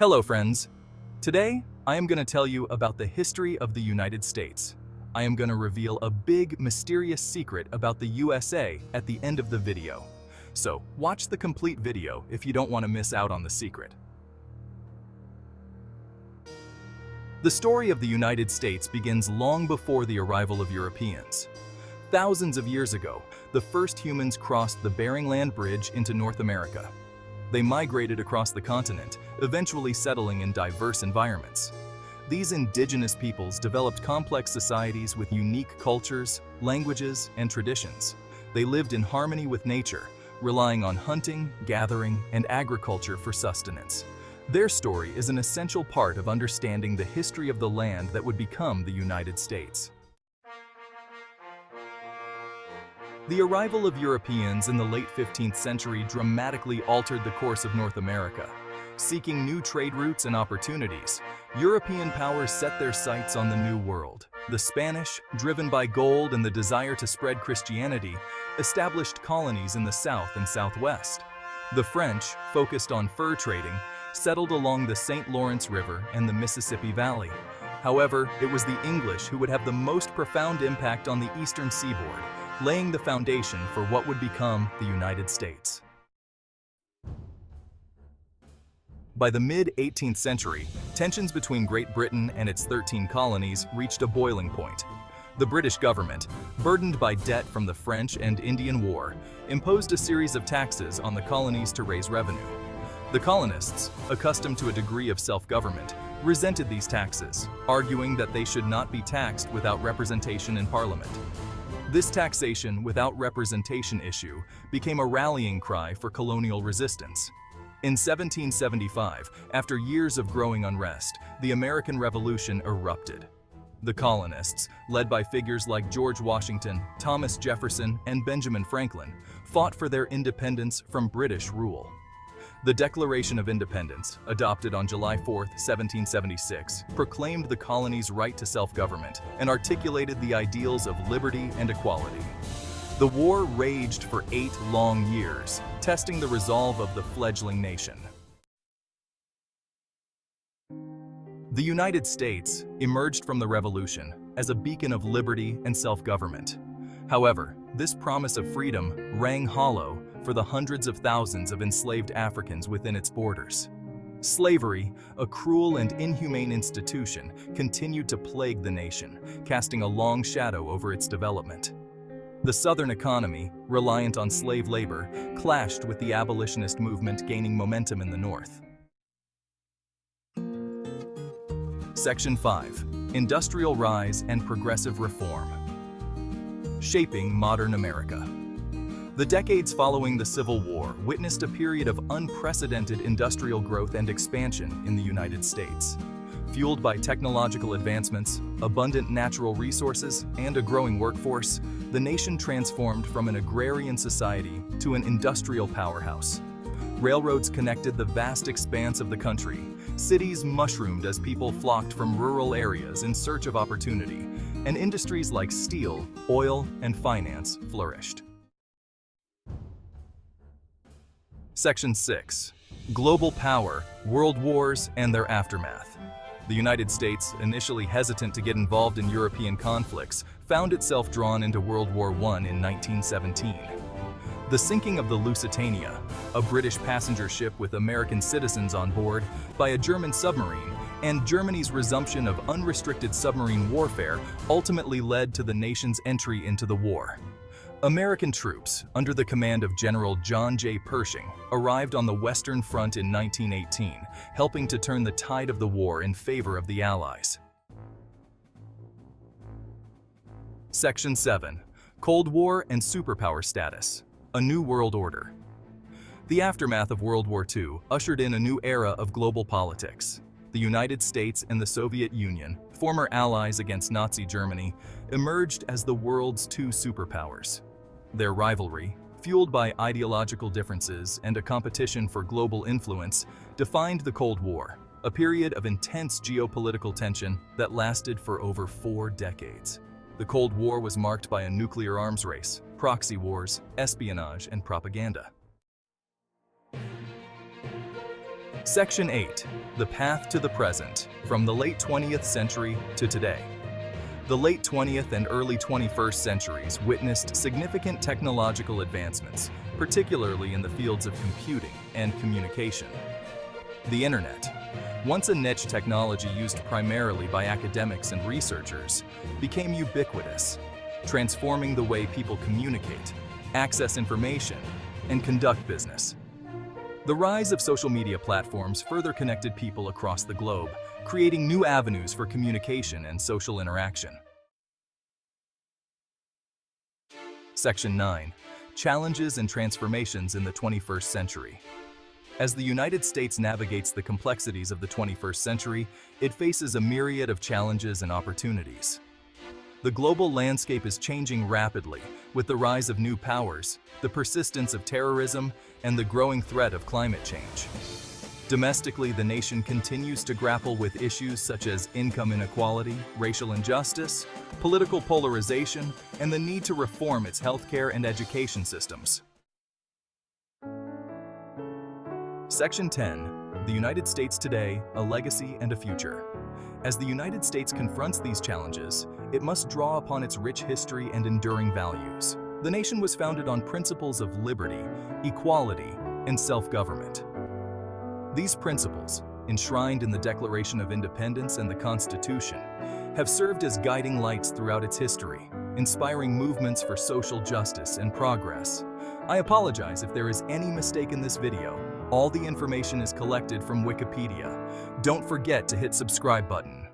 Hello friends! Today, I am going to tell you about the history of the United States. I am going to reveal a big, mysterious secret about the USA at the end of the video. So, watch the complete video if you don't want to miss out on the secret. The story of the United States begins long before the arrival of Europeans. Thousands of years ago, the first humans crossed the Bering Land Bridge into North America. They migrated across the continent, eventually settling in diverse environments. These indigenous peoples developed complex societies with unique cultures, languages, and traditions. They lived in harmony with nature, relying on hunting, gathering, and agriculture for sustenance. Their story is an essential part of understanding the history of the land that would become the United States. The arrival of Europeans in the late 15th century dramatically altered the course of North America. Seeking new trade routes and opportunities, European powers set their sights on the New World. The Spanish, driven by gold and the desire to spread Christianity, established colonies in the south and southwest. The French, focused on fur trading, settled along the St. Lawrence River and the Mississippi Valley. However, it was the English who would have the most profound impact on the eastern seaboard, laying the foundation for what would become the United States. By the mid-18th century, tensions between Great Britain and its 13 colonies reached a boiling point. The British government, burdened by debt from the French and Indian War, imposed a series of taxes on the colonies to raise revenue. The colonists, accustomed to a degree of self-government, resented these taxes, arguing that they should not be taxed without representation in Parliament. This taxation without representation issue became a rallying cry for colonial resistance. In 1775, after years of growing unrest, the American Revolution erupted. The colonists, led by figures like George Washington, Thomas Jefferson, and Benjamin Franklin, fought for their independence from British rule. The Declaration of Independence, adopted on July 4, 1776, proclaimed the colony's right to self-government and articulated the ideals of liberty and equality. The war raged for 8 long years, testing the resolve of the fledgling nation. The United States emerged from the Revolution as a beacon of liberty and self-government. However, this promise of freedom rang hollow for the hundreds of thousands of enslaved Africans within its borders. Slavery, a cruel and inhumane institution, continued to plague the nation, casting a long shadow over its development. The Southern economy, reliant on slave labor, clashed with the abolitionist movement gaining momentum in the North. Section 5. Industrial Rise and Progressive Reform. Shaping Modern America. The decades following the Civil War witnessed a period of unprecedented industrial growth and expansion in the United States. Fueled by technological advancements, abundant natural resources, and a growing workforce, the nation transformed from an agrarian society to an industrial powerhouse. Railroads connected the vast expanse of the country. Cities mushroomed as people flocked from rural areas in search of opportunity, and industries like steel, oil, and finance flourished. Section 6. Global Power, World Wars, and Their Aftermath. The United States, initially hesitant to get involved in European conflicts, found itself drawn into World War I in 1917. The sinking of the Lusitania, a British passenger ship with American citizens on board, by a German submarine, and Germany's resumption of unrestricted submarine warfare ultimately led to the nation's entry into the war. American troops, under the command of General John J. Pershing, arrived on the Western Front in 1918, helping to turn the tide of the war in favor of the Allies. Section 7. Cold War and Superpower Status. A New World Order. The aftermath of World War II ushered in a new era of global politics. The United States and the Soviet Union, former allies against Nazi Germany, emerged as the world's 2 superpowers. Their rivalry, fueled by ideological differences and a competition for global influence, defined the Cold War, a period of intense geopolitical tension that lasted for over 4 decades. The Cold War was marked by a nuclear arms race, proxy wars, espionage, and propaganda. Section 8. The path to the present, from the late 20th century to today. The late 20th and early 21st centuries witnessed significant technological advancements, particularly in the fields of computing and communication. The Internet, once a niche technology used primarily by academics and researchers, became ubiquitous, transforming the way people communicate, access information, and conduct business. The rise of social media platforms further connected people across the globe, creating new avenues for communication and social interaction. Section 9. Challenges and transformations in the 21st century. As the United States navigates the complexities of the 21st century, it faces a myriad of challenges and opportunities. The global landscape is changing rapidly, with the rise of new powers, the persistence of terrorism, and the growing threat of climate change. Domestically, the nation continues to grapple with issues such as income inequality, racial injustice, political polarization, and the need to reform its healthcare and education systems. Section 10. The United States Today, a Legacy and a Future. As the United States confronts these challenges, it must draw upon its rich history and enduring values. The nation was founded on principles of liberty, equality, and self-government. These principles, enshrined in the Declaration of Independence and the Constitution, have served as guiding lights throughout its history, inspiring movements for social justice and progress. I apologize if there is any mistake in this video. All the information is collected from Wikipedia. Don't forget to hit subscribe button.